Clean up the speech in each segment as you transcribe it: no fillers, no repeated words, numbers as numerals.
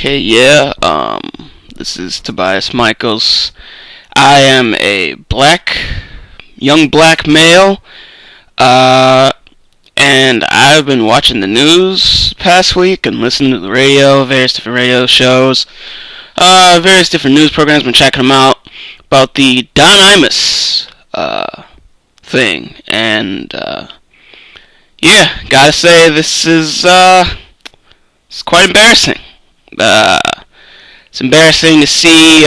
Okay, yeah, this is Tobias Michaels. I am a young black male, and I've been watching the news past week and listening to the radio, various different radio shows, various different news programs, been checking them out, about the Don Imus, thing, and, yeah, gotta say, it's quite embarrassing. It's embarrassing to see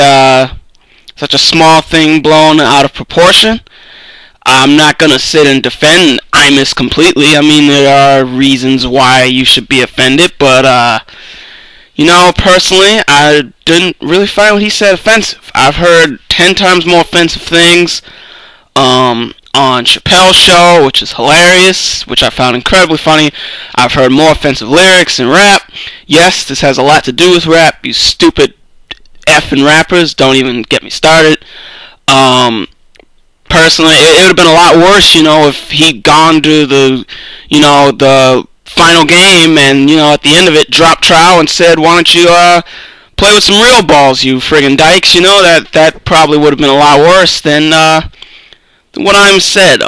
such a small thing blown out of proportion. I'm not going to sit and defend Imus completely. I mean, there are reasons why you should be offended, but, personally, I didn't really find what he said offensive. I've heard 10 times more offensive things on Chappelle's show, which is hilarious, which I found incredibly funny. I've heard more offensive lyrics in rap. Yes, this has a lot to do with rap. You stupid effing rappers, don't even get me started. Personally, it would have been a lot worse, if he'd gone to the final game and, at the end of it, dropped trowel and said, why don't you, play with some real balls, you friggin' dykes, that probably would have been a lot worse than what I'm said.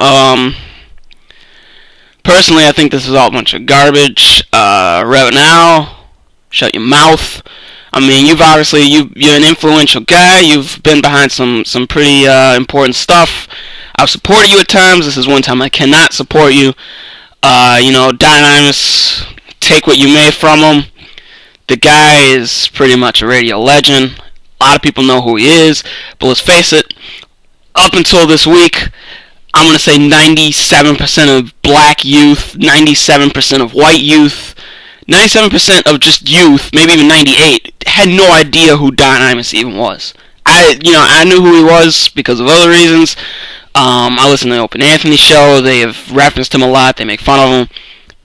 Personally, I think this is all a bunch of garbage. Right now, shut your mouth. I mean, you're an influential guy. You've been behind some pretty important stuff. I've supported you at times. This is one time I cannot support you. Don Imus, take what you may from him. The guy is pretty much a radio legend. A lot of people know who he is, but let's face it, up until this week, I'm going to say 97% of black youth, 97% of white youth, 97% of just youth, maybe even 98, had no idea who Don Imus even was. I knew who he was because of other reasons. I listen to the Open Anthony show. They have referenced him a lot. They make fun of him.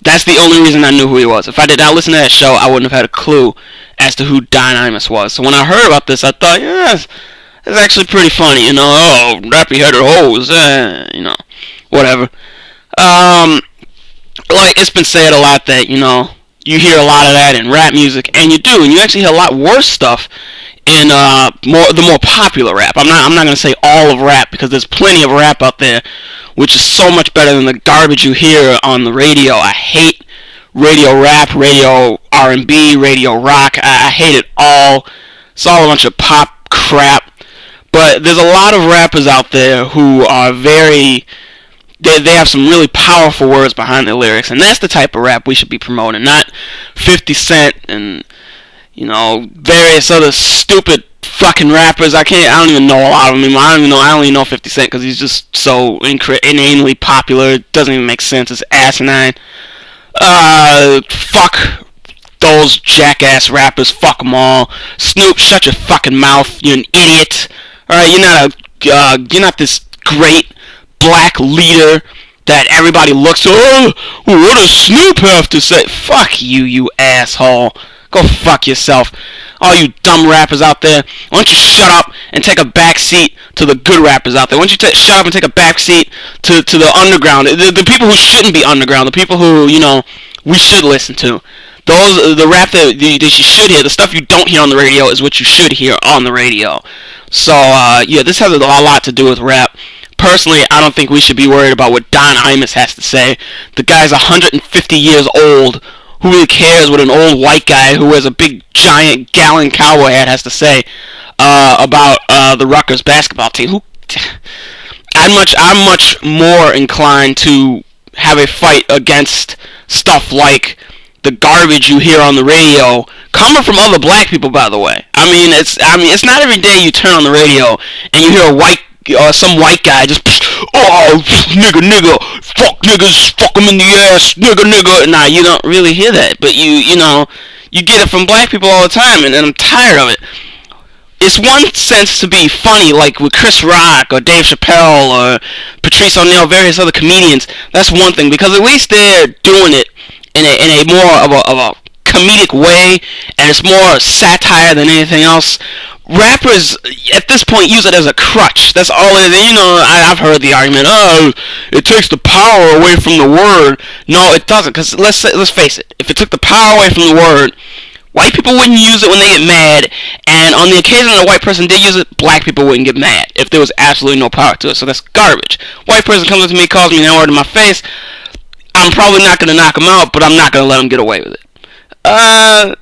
That's the only reason I knew who he was. If I did not listen to that show, I wouldn't have had a clue as to who Don Imus was. So when I heard about this, I thought, yeah, it's actually pretty funny, nappy-headed hoes, whatever. It's been said a lot that, you hear a lot of that in rap music, and you do, and you actually hear a lot worse stuff in the more popular rap. I'm not gonna say all of rap, because there's plenty of rap out there which is so much better than the garbage you hear on the radio. I hate radio rap, radio R&B, radio rock. I hate it all. It's all a bunch of pop crap. But there's a lot of rappers out there who are they have some really powerful words behind their lyrics, and that's the type of rap we should be promoting, not 50 Cent and, various other stupid fucking rappers. I don't even know a lot of them. I only know 50 Cent because he's just so inanely popular. It doesn't even make sense. It's asinine. Fuck those jackass rappers. Fuck them all. Snoop, shut your fucking mouth. You're an idiot. Alright, you're not this great black leader that everybody looks to. Oh, what does Snoop have to say? Fuck you, you asshole. Go fuck yourself. All you dumb rappers out there, why don't you shut up and take a back seat to the good rappers out there? Why don't you shut up and take a back seat to the underground, the people who shouldn't be underground, the people who, we should listen to. The rap that you should hear, the stuff you don't hear on the radio is what you should hear on the radio. So, this has a lot to do with rap. Personally, I don't think we should be worried about what Don Imus has to say. The guy's 150 years old. Who really cares what an old white guy who wears a big, giant, gallon cowboy hat has to say about the Rutgers basketball team? I'm much more inclined to have a fight against stuff like the garbage you hear on the radio, coming from other black people, by the way. It's not every day you turn on the radio and you hear some white guy just, oh, nigga, fuck niggas, fuck them in the ass, nigga. Nah, you don't really hear that, but you get it from black people all the time, and I'm tired of it. It's one sense to be funny, like with Chris Rock or Dave Chappelle or Patrice O'Neal, various other comedians. That's one thing, because at least they're doing it in a more of a comedic way, and it's more satire than anything else. Rappers, at this point, use it as a crutch. That's all it is. I've heard the argument, it takes the power away from the word. No, it doesn't, because let's face it. If it took the power away from the word, White people wouldn't use it when they get mad, and on the occasion that a white person did use it, black people wouldn't get mad if there was absolutely no power to it. So that's garbage. White person comes up to me, calls me an N-word in my face. I'm probably not going to knock him out, but I'm not going to let him get away with it. I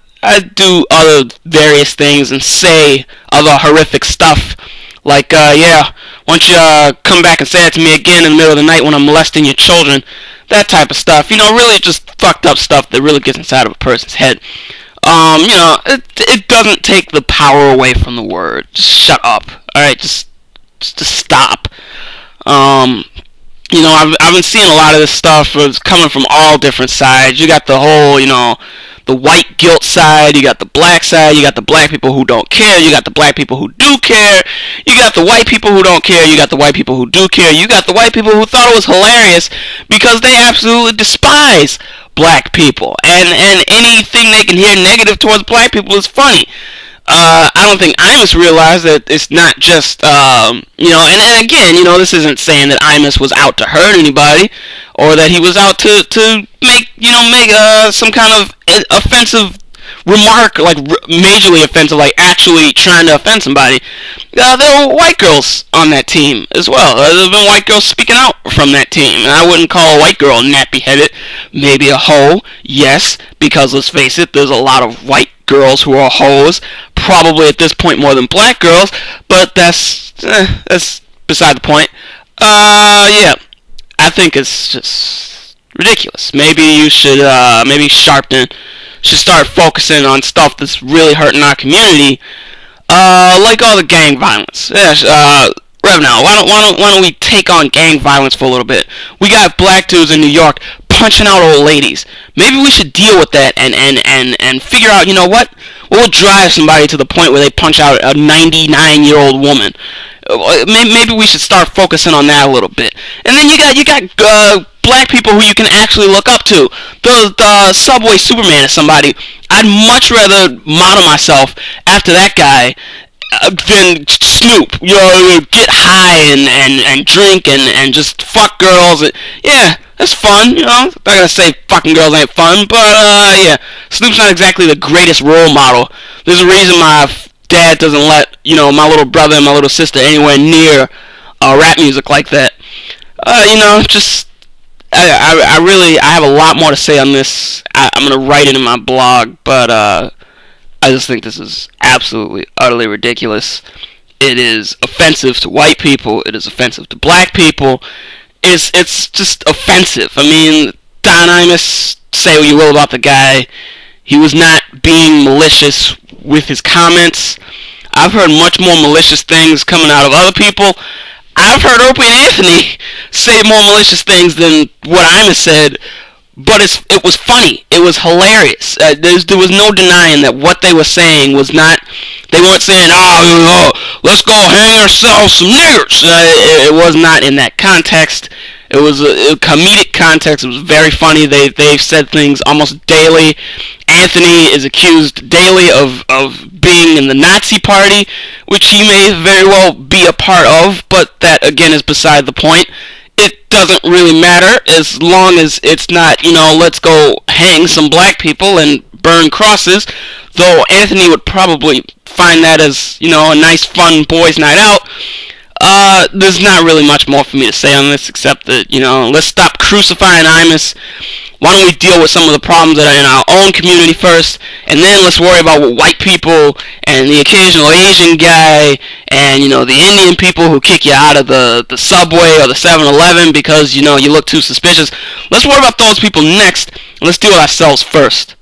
do other various things and say other horrific stuff. Like, yeah, why don't you come back and say it to me again in the middle of the night when I'm molesting your children. That type of stuff. Really just fucked up stuff that really gets inside of a person's head. It doesn't take the power away from the word. Just shut up. Alright, just stop. I've been seeing a lot of this stuff. It's coming from all different sides. You got the whole, the white guilt side, you got the black side, you got the black people who don't care, you got the black people who do care, you got the white people who don't care, you got the white people who do care, you got the white people who thought it was hilarious because they absolutely despise black people, and anything they can hear negative towards black people is funny. I don't think Imus realized that it's not just, and again, this isn't saying that Imus was out to hurt anybody, or that he was out to make some kind of offensive remark, like majorly offensive, like actually trying to offend somebody. There were white girls on that team as well. There have been white girls speaking out from that team, and I wouldn't call a white girl nappy-headed, maybe a hoe, yes, because let's face it, there's a lot of white girls who are hoes, probably at this point more than black girls, but that's beside the point. Yeah, I think it's just ridiculous. Maybe you should, maybe Sharpton should start focusing on stuff that's really hurting our community, like all the gang violence. Yes, Rev, now, why don't we take on gang violence for a little bit? We got black dudes in New York punching out old ladies. Maybe we should deal with that and figure out, what will drive somebody to the point where they punch out a 99-year-old woman. Maybe we should start focusing on that a little bit. And then you got black people who you can actually look up to. The Subway Superman is somebody I'd much rather model myself after that guy than Snoop. Get high and drink and just fuck girls. Yeah, that's fun. I'm not gonna say fucking girls ain't fun, but yeah, Snoop's not exactly the greatest role model. There's a reason my dad doesn't let my little brother and my little sister anywhere near rap music like that. I have a lot more to say on this. I'm gonna write it in my blog, but I just think this is absolutely, utterly ridiculous. It is offensive to white people. It is offensive to black people. It's just offensive. I mean, Don Imus, say what you will about the guy, he was not being malicious with his comments. I've heard much more malicious things coming out of other people. I've heard Opie and Anthony say more malicious things than what Imus said, but it was funny. It was hilarious. There was no denying that what they were saying was not. They weren't saying, let's go hang ourselves some niggers. It was not in that context. It was a comedic context. It was very funny. They've said things almost daily. Anthony is accused daily of being in the Nazi Party, which he may very well be a part of, but that, again, is beside the point. It doesn't really matter as long as it's not, let's go hang some black people and burn crosses, though Anthony would probably find that as, a nice, fun boys' night out. There's not really much more for me to say on this except that, let's stop crucifying Imus. Why don't we deal with some of the problems that are in our own community first, and then let's worry about what white people and the occasional Asian guy and, the Indian people who kick you out of the Subway or the 7-Eleven because, you look too suspicious. Let's worry about those people next, and let's deal with ourselves first.